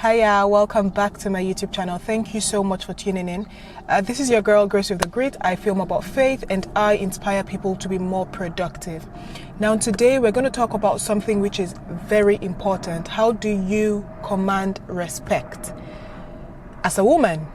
Hiya, welcome back to my YouTube channel. Thank you so much for tuning in. This is your girl Grace with the Grit. I film about faith and I inspire people to be more productive. Now today we're going to talk about something which is very important. How do you command respect as a woman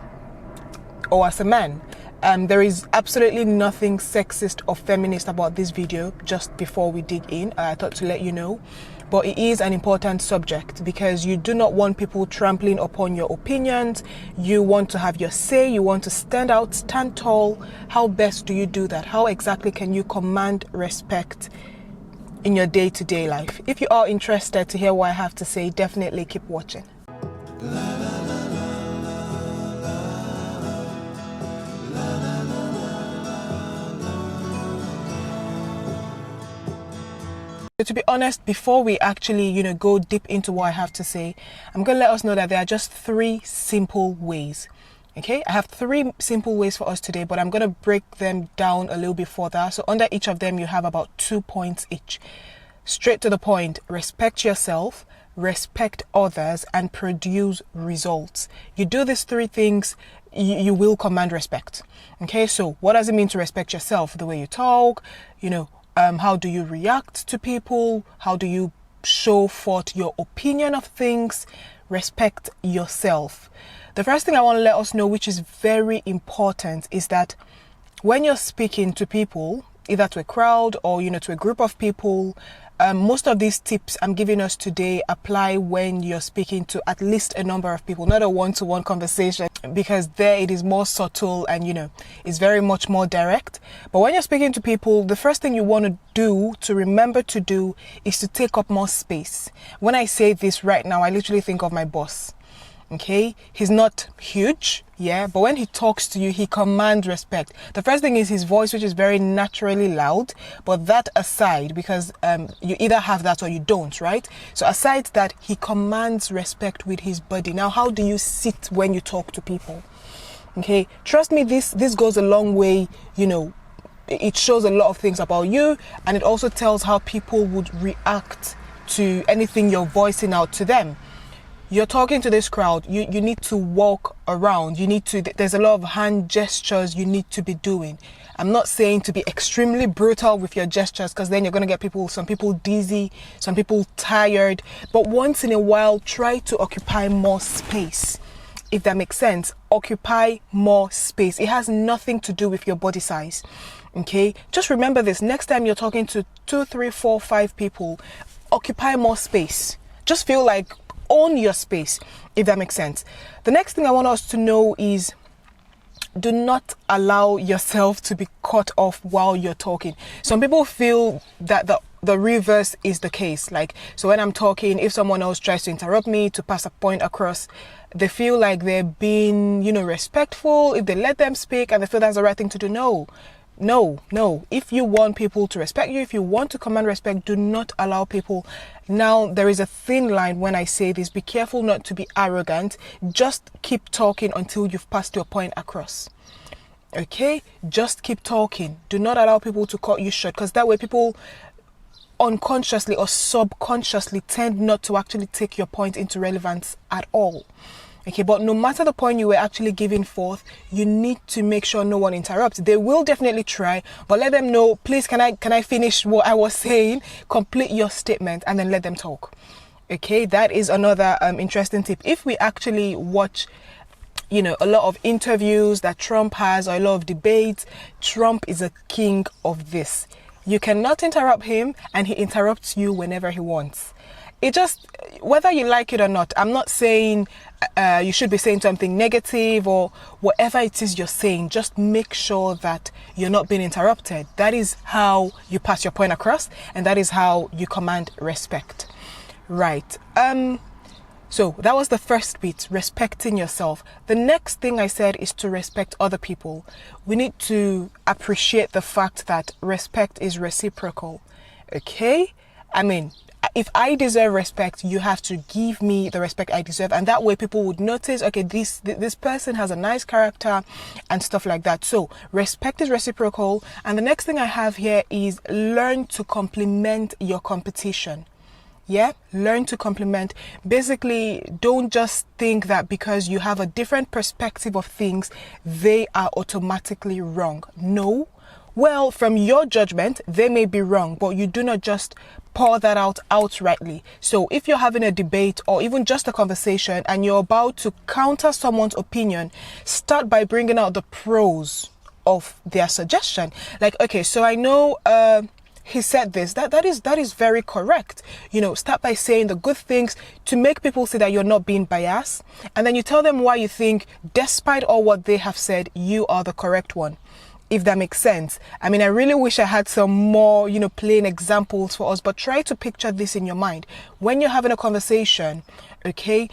or as a man? There is absolutely nothing sexist or feminist about this video. Just before we dig in, I thought to let you know. But it is an important subject because you do not want people trampling upon your opinions. You want to have your say. You want to stand out, stand tall. How best do you do that? How exactly can you command respect in your day-to-day life? If you are interested to hear what I have to say, definitely keep watching. To be honest, before we actually, go deep into what I have to say, I'm going to let us know that there are just 3 simple ways. Okay, I have 3 simple ways for us today, but I'm going to break them down a little bit further. So under each of them, you have about 2 points each. Straight to the point: respect yourself, respect others, and produce results. You do these 3 things, you will command respect. Okay, so what does it mean to respect yourself? The way you talk, how do you react to people? How do you show forth your opinion of things? Respect yourself. The first thing I want to let us know, which is very important, is that when you're speaking to people, either to a crowd or, to a group of people, most of these tips I'm giving us today apply when you're speaking to at least a number of people, not a one-to-one conversation, because there it is more subtle and, it's very much more direct. But when you're speaking to people, the first thing you want to do, to remember to do, is to take up more space. When I say this right now, I literally think of my boss. Okay, he's not huge, but when he talks to you, he commands respect. The first thing is his voice, which is very naturally loud. But that aside, because you either have that or you don't, right? So aside that, he commands respect with his body. Now, how do you sit when you talk to people? Okay, trust me, this goes a long way. It shows a lot of things about you, and it also tells how people would react to anything you're voicing out to them. You're talking to this crowd, you need to walk around, there's a lot of hand gestures you need to be doing. I'm not saying to be extremely brutal with your gestures, because then you're going to get some people dizzy, some people tired. But once in a while, try to occupy more space. If that makes sense, occupy more space. It has nothing to do with your body size. Okay, just remember this: next time you're talking to 2, 3, 4, 5 people, occupy more space. Just feel like own your space, if that makes sense. The next thing I want us to know is, do not allow yourself to be cut off while you're talking. Some people feel that the reverse is the case. So when I'm talking, if someone else tries to interrupt me to pass a point across, they feel like they're being, respectful if they let them speak, and they feel that's the right thing to do. No. If you want people to respect you, if you want to command respect, do not allow people. Now, there is a thin line when I say this. Be careful not to be arrogant. Just keep talking until you've passed your point across. Okay? Just keep talking. Do not allow people to cut you short, because that way people unconsciously or subconsciously tend not to actually take your point into relevance at all. Okay, but no matter the point you were actually giving forth, you need to make sure no one interrupts. They will definitely try, but let them know, please, can I finish what I was saying? Complete your statement and then let them talk. Okay, that is another interesting tip. If we actually watch, a lot of interviews that Trump has, or a lot of debates, Trump is a king of this. You cannot interrupt him, and he interrupts you whenever he wants. It just, whether you like it or not, I'm not saying you should be saying something negative or whatever it is you're saying. Just make sure that you're not being interrupted. That is how you pass your point across, and that is how you command respect. Right. So that was the first bit, respecting yourself. The next thing I said is to respect other people. We need to appreciate the fact that respect is reciprocal. Okay? If I deserve respect, you have to give me the respect I deserve, and that way people would notice, okay, this person has a nice character and stuff like that. So respect is reciprocal. And the next thing I have here is learn to compliment your competition. Yeah, learn to compliment. Basically, don't just think that because you have a different perspective of things, they are automatically wrong. No. Well, from your judgment, they may be wrong, but you do not just pour that out outrightly. So if you're having a debate or even just a conversation and you're about to counter someone's opinion, start by bringing out the pros of their suggestion. Like, okay, so I know he said this, that is very correct. You know, start by saying the good things to make people see that you're not being biased, and then you tell them why you think, despite all what they have said, you are the correct one, if that makes sense. I mean, I really wish I had some more, you know, plain examples for us, but try to picture this in your mind when you're having a conversation. Okay,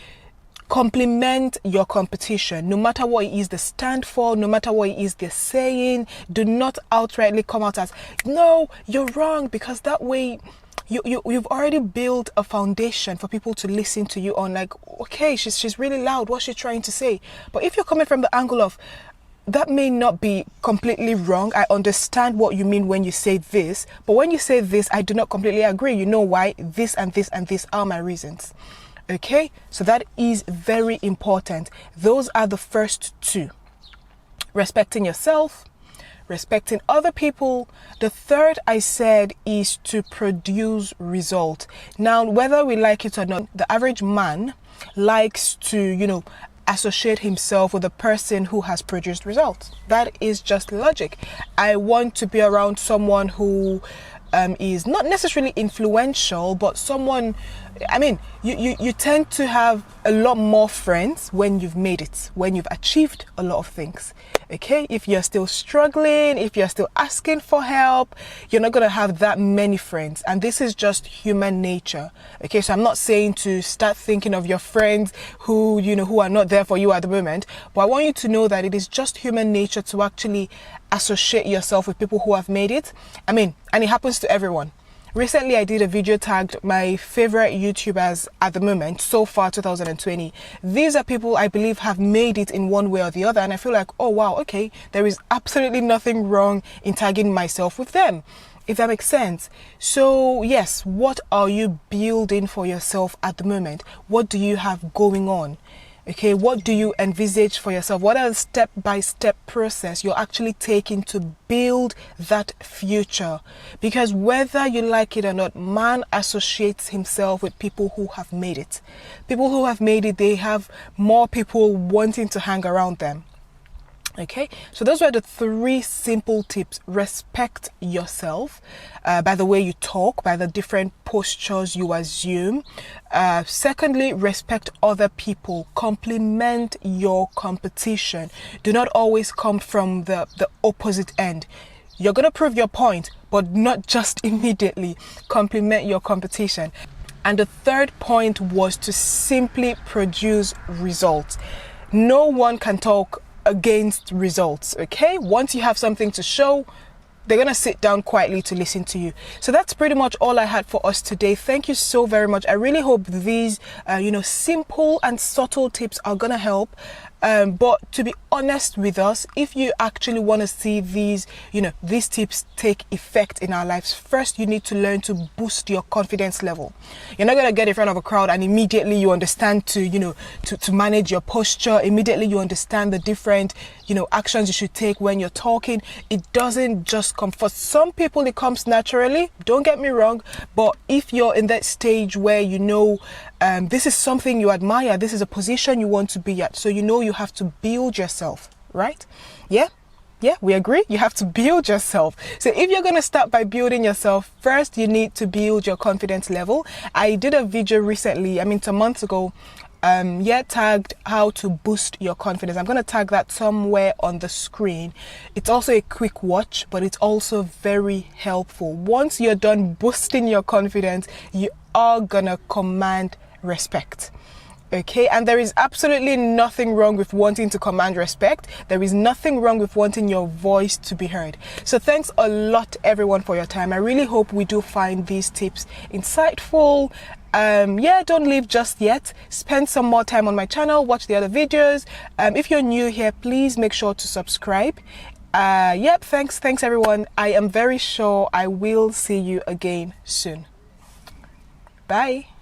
compliment your competition, no matter what it is they stand for, no matter what it is they're saying. Do not outrightly come out as, no, you're wrong, because that way you've already built a foundation for people to listen to you on. Like, okay, she's really loud, what's she trying to say? But if you're coming from the angle of, that may not be completely wrong, I understand what you mean when you say this, but when you say this, I do not completely agree. You know why? This and this and this are my reasons. Okay, so that is very important. Those are the first two. Respecting yourself, respecting other people. The third I said is to produce result. Now, whether we like it or not, the average man likes to, you know, associate himself with a person who has produced results. That is just logic. I want to be around someone who is not necessarily influential, but someone, I mean, you tend to have a lot more friends when you've made it, when you've achieved a lot of things. Okay, if you're still struggling, if you're still asking for help, you're not going to have that many friends, and this is just human nature. Okay, so I'm not saying to start thinking of your friends who, you know, who are not there for you at the moment, but I want you to know that it is just human nature to actually associate yourself with people who have made it. I mean, and it happens to everyone. Recently, I did a video tagged my favorite YouTubers at the moment, so far 2020. These are people I believe have made it in one way or the other, and I feel like, oh wow, okay, there is absolutely nothing wrong in tagging myself with them, if that makes sense. So yes, what are you building for yourself at the moment? What do you have going on? Okay, what do you envisage for yourself? What are the step-by-step process you're actually taking to build that future? Because whether you like it or not, man associates himself with people who have made it. People who have made it, they have more people wanting to hang around them. Okay, so those were the 3 simple tips. Respect yourself by the way you talk, by the different postures you assume. Secondly, respect other people. Compliment your competition. Do not always come from the opposite end. You're going to prove your point, but not just immediately. Compliment your competition. And the third point was to simply produce results. No one can talk against results. Okay, once you have something to show, they're gonna sit down quietly to listen to you. So that's pretty much all I had for us today. Thank you so very much. I really hope these simple and subtle tips are gonna help. But to be honest with us, if you actually want to see these tips take effect in our lives, first you need to learn to boost your confidence level. You're not going to get in front of a crowd and immediately you understand to manage your posture. Immediately you understand the different, actions you should take when you're talking. It doesn't just come. For some people, it comes naturally. Don't get me wrong. But if you're in that stage where this is something you admire, this is a position you want to be at, so you have to build yourself, right? Yeah, we agree. You have to build yourself. So if you're going to start by building yourself, first you need to build your confidence level. I did a video recently, a month ago, tagged how to boost your confidence. I'm going to tag that somewhere on the screen. It's also a quick watch, but it's also very helpful. Once you're done boosting your confidence, you are going to command respect. Okay, and there is absolutely nothing wrong with wanting to command respect. There is nothing wrong with wanting your voice to be heard. So thanks a lot, everyone, for your time. I really hope we do find these tips insightful. Don't leave just yet. Spend some more time on my channel. Watch the other videos. If you're new here, please make sure to subscribe. Thanks everyone. I am very sure I will see you again soon. Bye.